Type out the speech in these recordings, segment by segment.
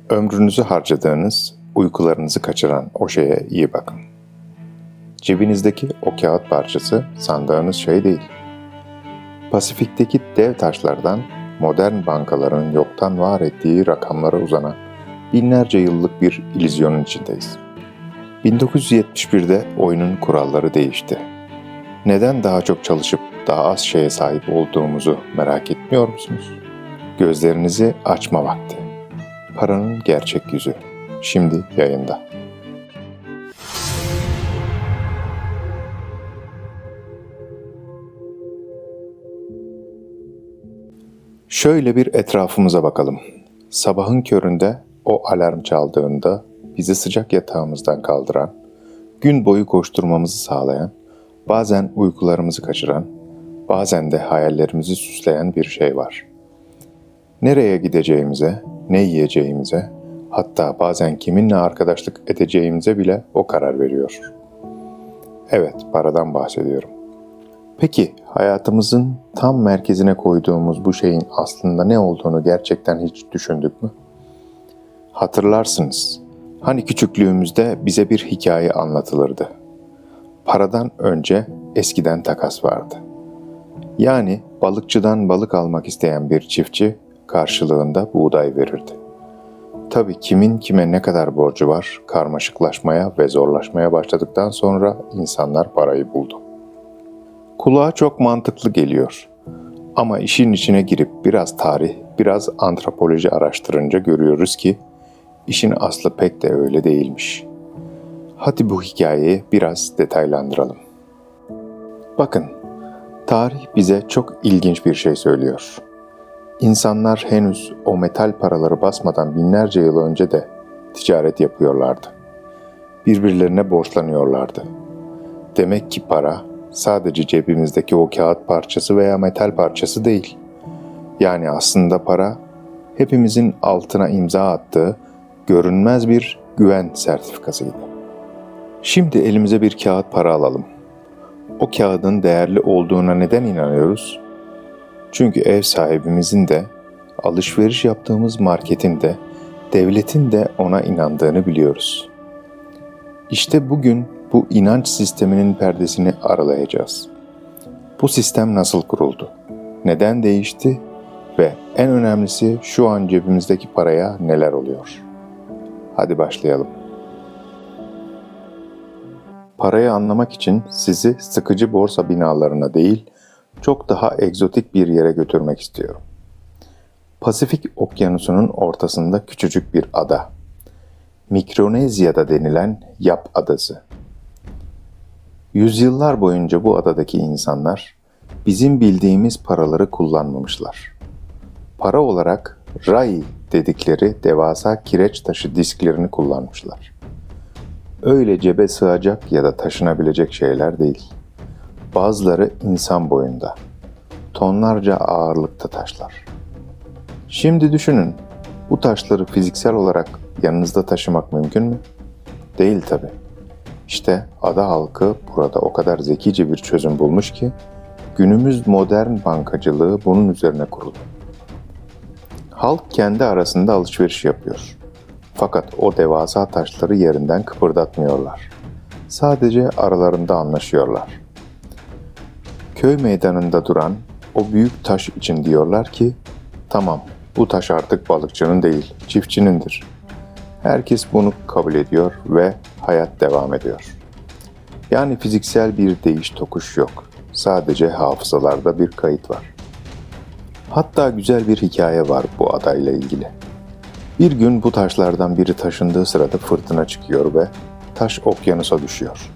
Ömrünüzü harcadığınız, uykularınızı kaçıran o şeye iyi bakın. Cebinizdeki o kağıt parçası sandığınız şey değil. Pasifik'teki dev taşlardan modern bankaların yoktan var ettiği rakamlara uzanan binlerce yıllık bir illüzyonun içindeyiz. 1971'de oyunun kuralları değişti. Neden daha çok çalışıp daha az şeye sahip olduğumuzu merak etmiyor musunuz? Gözlerinizi açma vakti. Paranın gerçek yüzü. Şimdi yayında. Şöyle bir etrafımıza bakalım. Sabahın köründe o alarm çaldığında bizi sıcak yatağımızdan kaldıran, gün boyu koşturmamızı sağlayan, bazen uykularımızı kaçıran, bazen de hayallerimizi süsleyen bir şey var. Nereye gideceğimize, ne yiyeceğimize, hatta bazen kiminle arkadaşlık edeceğimize bile o karar veriyor. Evet, paradan bahsediyorum. Peki, hayatımızın tam merkezine koyduğumuz bu şeyin aslında ne olduğunu gerçekten hiç düşündük mü? Hatırlarsınız, hani küçüklüğümüzde bize bir hikaye anlatılırdı. Paradan önce eskiden takas vardı. Yani balıkçıdan balık almak isteyen bir çiftçi karşılığında buğday verirdi. Tabii kimin kime ne kadar borcu var karmaşıklaşmaya ve zorlaşmaya başladıktan sonra insanlar parayı buldu. Kulağa çok mantıklı geliyor. Ama işin içine girip biraz tarih, biraz antropoloji araştırınca görüyoruz ki işin aslı pek de öyle değilmiş. Hadi bu hikayeyi biraz detaylandıralım. Bakın, tarih bize çok ilginç bir şey söylüyor. İnsanlar henüz o metal paraları basmadan binlerce yıl önce de ticaret yapıyorlardı. Birbirlerine borçlanıyorlardı. Demek ki para sadece cebimizdeki o kağıt parçası veya metal parçası değil. Yani aslında para hepimizin altına imza attığı görünmez bir güven sertifikasıydı. Şimdi elimize bir kağıt para alalım. O kağıdın değerli olduğuna neden inanıyoruz? Çünkü ev sahibimizin de, alışveriş yaptığımız marketin de, devletin de ona inandığını biliyoruz. İşte bugün bu inanç sisteminin perdesini aralayacağız. Bu sistem nasıl kuruldu? Neden değişti? Ve en önemlisi şu an cebimizdeki paraya neler oluyor? Hadi başlayalım. Parayı anlamak için sizi sıkıcı borsa binalarına değil, çok daha egzotik bir yere götürmek istiyorum. Pasifik Okyanusu'nun ortasında küçücük bir ada. Mikronezya'da denilen Yap Adası. Yüzyıllar boyunca bu adadaki insanlar bizim bildiğimiz paraları kullanmamışlar. Para olarak rai dedikleri devasa kireç taşı disklerini kullanmışlar. Öyle cebe sığacak ya da taşınabilecek şeyler değil. Bazıları insan boyunda, tonlarca ağırlıkta taşlar. Şimdi düşünün, bu taşları fiziksel olarak yanınızda taşımak mümkün mü? Değil tabii. İşte ada halkı burada o kadar zekice bir çözüm bulmuş ki, günümüz modern bankacılığı bunun üzerine kurulu. Halk kendi arasında alışveriş yapıyor. Fakat o devasa taşları yerinden kıpırdatmıyorlar. Sadece aralarında anlaşıyorlar. Köy meydanında duran o büyük taş için diyorlar ki, tamam, bu taş artık balıkçının değil, çiftçinindir. Herkes bunu kabul ediyor ve hayat devam ediyor. Yani fiziksel bir değiş tokuş yok. Sadece hafızalarda bir kayıt var. Hatta güzel bir hikaye var bu adayla ilgili. Bir gün bu taşlardan biri taşındığı sırada fırtına çıkıyor ve taş okyanusa düşüyor.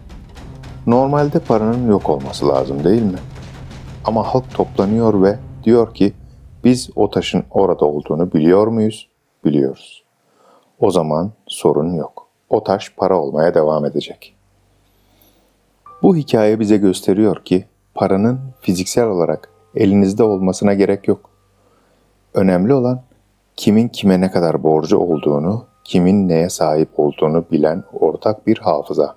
Normalde paranın yok olması lazım değil mi? Ama halk toplanıyor ve diyor ki, biz o taşın orada olduğunu biliyor muyuz? Biliyoruz. O zaman sorun yok. O taş para olmaya devam edecek. Bu hikaye bize gösteriyor ki paranın fiziksel olarak elinizde olmasına gerek yok. Önemli olan kimin kime ne kadar borcu olduğunu, kimin neye sahip olduğunu bilen ortak bir hafıza.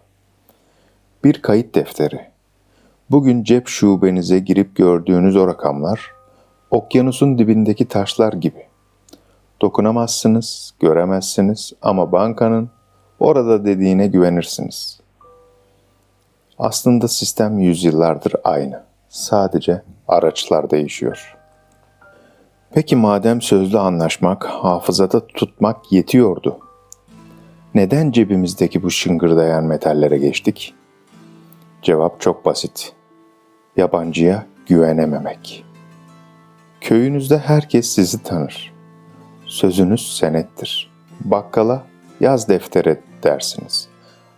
Bir kayıt defteri. Bugün cep şubenize girip gördüğünüz o rakamlar, okyanusun dibindeki taşlar gibi. Dokunamazsınız, göremezsiniz ama bankanın orada dediğine güvenirsiniz. Aslında sistem yüzyıllardır aynı. Sadece araçlar değişiyor. Peki madem sözlü anlaşmak, hafızada tutmak yetiyordu, neden cebimizdeki bu şıngırdayan metallere geçtik? Cevap çok basit. Yabancıya güvenememek. Köyünüzde herkes sizi tanır. Sözünüz senettir. Bakkala yaz deftere dersiniz.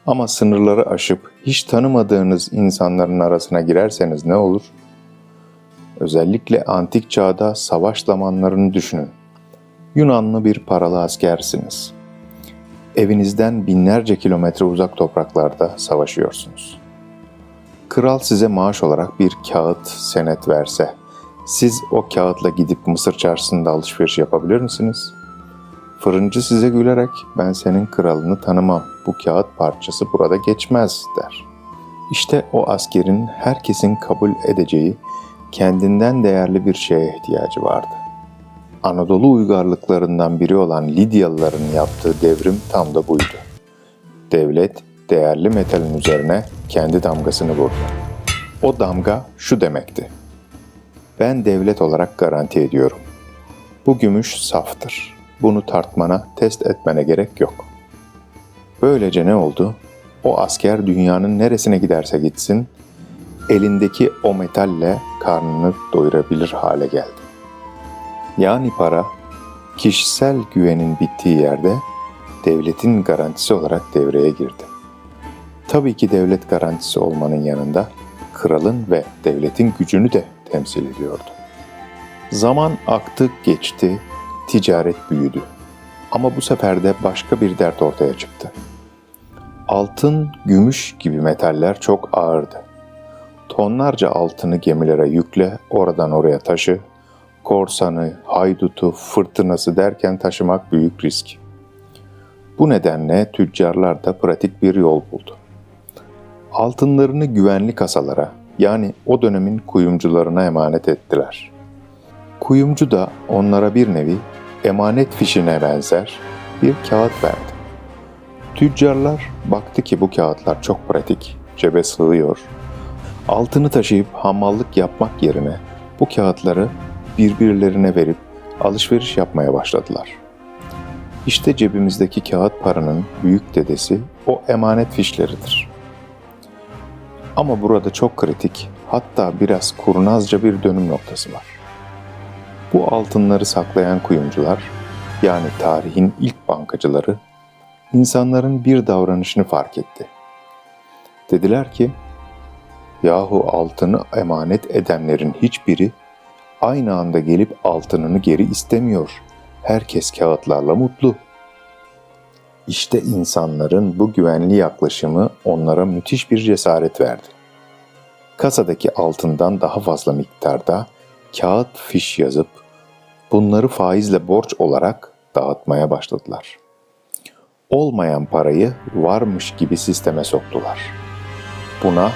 Ama sınırları aşıp hiç tanımadığınız insanların arasına girerseniz ne olur? Özellikle antik çağda savaş zamanlarını düşünün. Yunanlı bir paralı askersiniz. Evinizden binlerce kilometre uzak topraklarda savaşıyorsunuz. Kral size maaş olarak bir kağıt senet verse, siz o kağıtla gidip Mısır çarşısında alışveriş yapabilir misiniz? Fırıncı size gülerek, ben senin kralını tanımam, bu kağıt parçası burada geçmez der. İşte o askerin herkesin kabul edeceği, kendinden değerli bir şeye ihtiyacı vardı. Anadolu uygarlıklarından biri olan Lidyalıların yaptığı devrim tam da buydu. Devlet, değerli metalin üzerine kendi damgasını vurdu. O damga şu demekti: ben devlet olarak garanti ediyorum. Bu gümüş saftır. Bunu tartmana, test etmene gerek yok. Böylece ne oldu? O asker dünyanın neresine giderse gitsin, elindeki o metalle karnını doyurabilir hale geldi. Yani para, kişisel güvenin bittiği yerde devletin garantisi olarak devreye girdi. Tabii ki devlet garantisi olmanın yanında kralın ve devletin gücünü de temsil ediyordu. Zaman aktı geçti, ticaret büyüdü. Ama bu sefer de başka bir dert ortaya çıktı. Altın, gümüş gibi metaller çok ağırdı. Tonlarca altını gemilere yükle, oradan oraya taşı, korsanı, haydutu, fırtınası derken taşımak büyük risk. Bu nedenle tüccarlar da pratik bir yol buldu. Altınlarını güvenli kasalara, yani o dönemin kuyumcularına emanet ettiler. Kuyumcu da onlara bir nevi emanet fişine benzer bir kağıt verdi. Tüccarlar baktı ki bu kağıtlar çok pratik, cebe sığıyor. Altını taşıyıp hamallık yapmak yerine bu kağıtları birbirlerine verip alışveriş yapmaya başladılar. İşte cebimizdeki kağıt paranın büyük dedesi o emanet fişleridir. Ama burada çok kritik, hatta biraz kurnazca bir dönüm noktası var. Bu altınları saklayan kuyumcular, yani tarihin ilk bankacıları, insanların bir davranışını fark etti. Dediler ki, yahu altını emanet edenlerin hiçbiri aynı anda gelip altınını geri istemiyor. Herkes kağıtlarla mutlu. İşte insanların bu güvenli yaklaşımı onlara müthiş bir cesaret verdi. Kasadaki altından daha fazla miktarda kağıt fiş yazıp bunları faizle borç olarak dağıtmaya başladılar. Olmayan parayı varmış gibi sisteme soktular. Buna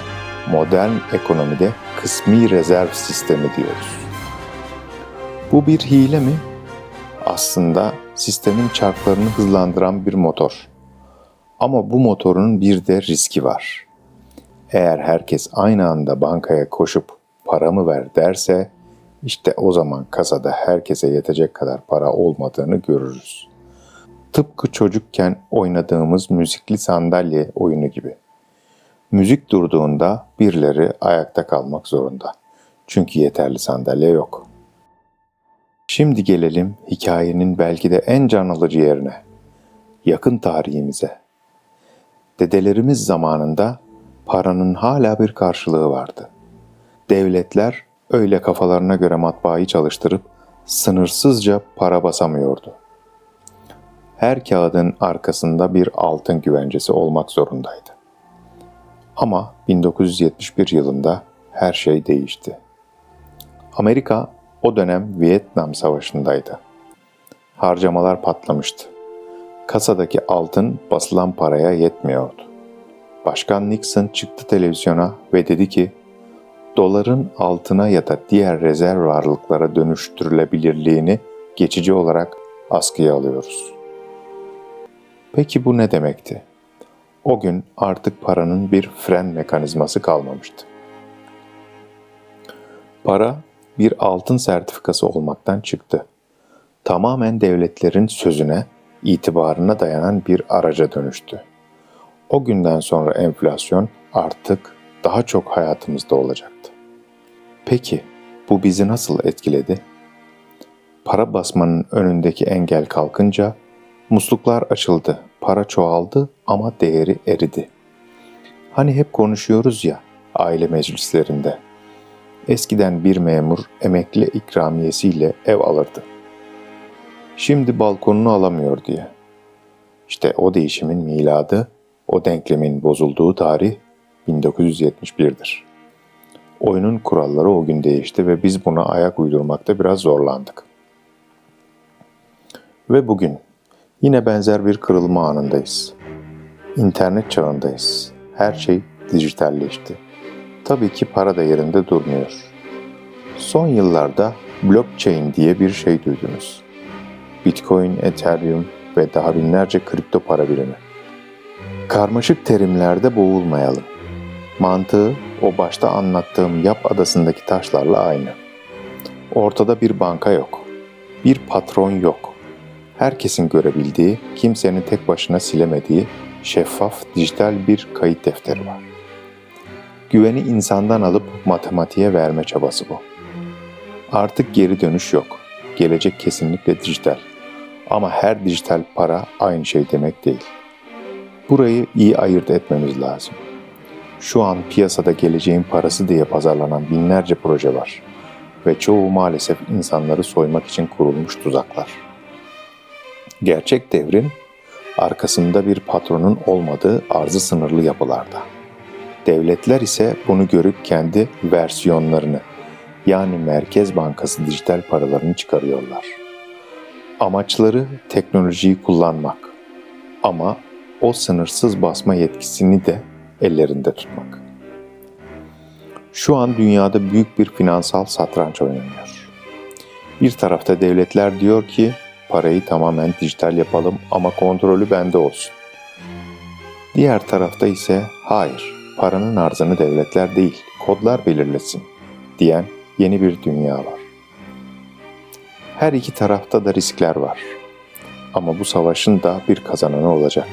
modern ekonomide kısmi rezerv sistemi diyoruz. Bu bir hile mi? Aslında sistemin çarklarını hızlandıran bir motor. Ama bu motorun bir de riski var. Eğer herkes aynı anda bankaya koşup paramı ver derse, işte o zaman kasada herkese yetecek kadar para olmadığını görürüz. Tıpkı çocukken oynadığımız müzikli sandalye oyunu gibi. Müzik durduğunda birileri ayakta kalmak zorunda. Çünkü yeterli sandalye yok. Şimdi gelelim hikayenin belki de en can alıcı yerine. Yakın tarihimize. Dedelerimiz zamanında paranın hala bir karşılığı vardı. Devletler öyle kafalarına göre matbaayı çalıştırıp sınırsızca para basamıyordu. Her kağıdın arkasında bir altın güvencesi olmak zorundaydı. Ama 1971 yılında her şey değişti. Amerika o dönem Vietnam Savaşı'ndaydı. Harcamalar patlamıştı. Kasadaki altın basılan paraya yetmiyordu. Başkan Nixon çıktı televizyona ve dedi ki, doların altına ya da diğer rezerv varlıklara dönüştürülebilirliğini geçici olarak askıya alıyoruz. Peki bu ne demekti? O gün artık paranın bir fren mekanizması kalmamıştı. Para bir altın sertifikası olmaktan çıktı. Tamamen devletlerin sözüne, itibarına dayanan bir araca dönüştü. O günden sonra enflasyon artık daha çok hayatımızda olacaktı. Peki bu bizi nasıl etkiledi? Para basmanın önündeki engel kalkınca musluklar açıldı, para çoğaldı ama değeri eridi. Hani hep konuşuyoruz ya aile meclislerinde. Eskiden bir memur emekli ikramiyesiyle ev alırdı. Şimdi balkonunu alamıyor diye. İşte o değişimin miladı, o denklemin bozulduğu tarih 1971'dir. Oyunun kuralları o gün değişti ve biz buna ayak uydurmakta biraz zorlandık. Ve bugün yine benzer bir kırılma anındayız. İnternet çağındayız. Her şey dijitalleşti. Tabii ki para da yerinde durmuyor. Son yıllarda blockchain diye bir şey duydunuz. Bitcoin, Ethereum ve daha binlerce kripto para birimi. Karmaşık terimlerde boğulmayalım. Mantığı o başta anlattığım Yap Adası'ndaki taşlarla aynı. Ortada bir banka yok. Bir patron yok. Herkesin görebildiği, kimsenin tek başına silemediği şeffaf dijital bir kayıt defteri var. Güveni insandan alıp matematiğe verme çabası bu. Artık geri dönüş yok. Gelecek kesinlikle dijital. Ama her dijital para aynı şey demek değil. Burayı iyi ayırt etmemiz lazım. Şu an piyasada geleceğin parası diye pazarlanan binlerce proje var. Ve çoğu maalesef insanları soymak için kurulmuş tuzaklar. Gerçek devrim, arkasında bir patronun olmadığı arzı sınırlı yapılarda. Devletler ise bunu görüp kendi versiyonlarını, yani Merkez Bankası dijital paralarını çıkarıyorlar. Amaçları teknolojiyi kullanmak ama o sınırsız basma yetkisini de ellerinde tutmak. Şu an dünyada büyük bir finansal satranç oynanıyor. Bir tarafta devletler diyor ki parayı tamamen dijital yapalım ama kontrolü bende olsun. Diğer tarafta ise hayır, paranın arzını devletler değil, kodlar belirlesin diyen yeni bir dünya var. Her iki tarafta da riskler var. Ama bu savaşın da bir kazananı olacak.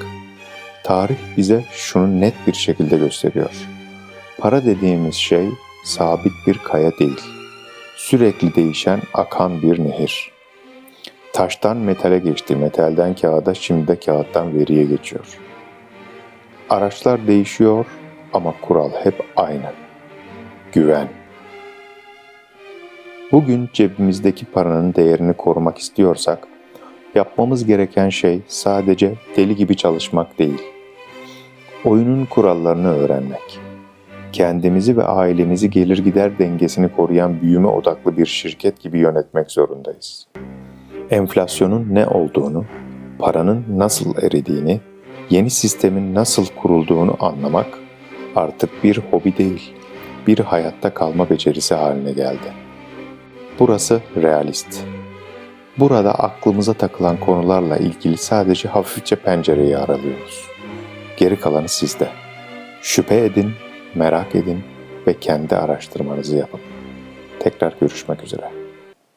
Tarih bize şunu net bir şekilde gösteriyor. Para dediğimiz şey sabit bir kaya değil. Sürekli değişen akan bir nehir. Taştan metale geçti, metalden kağıda, şimdi de kağıttan veriye geçiyor. Araçlar değişiyor ama kural hep aynı. Güven. Bugün cebimizdeki paranın değerini korumak istiyorsak, yapmamız gereken şey sadece deli gibi çalışmak değil. Oyunun kurallarını öğrenmek. Kendimizi ve ailemizi gelir gider dengesini koruyan büyüme odaklı bir şirket gibi yönetmek zorundayız. Enflasyonun ne olduğunu, paranın nasıl eridiğini, yeni sistemin nasıl kurulduğunu anlamak artık bir hobi değil, bir hayatta kalma becerisi haline geldi. Burası realist. Burada aklımıza takılan konularla ilgili sadece hafifçe pencereyi aralıyoruz. Geri kalanı sizde. Şüphe edin, merak edin ve kendi araştırmanızı yapın. Tekrar görüşmek üzere.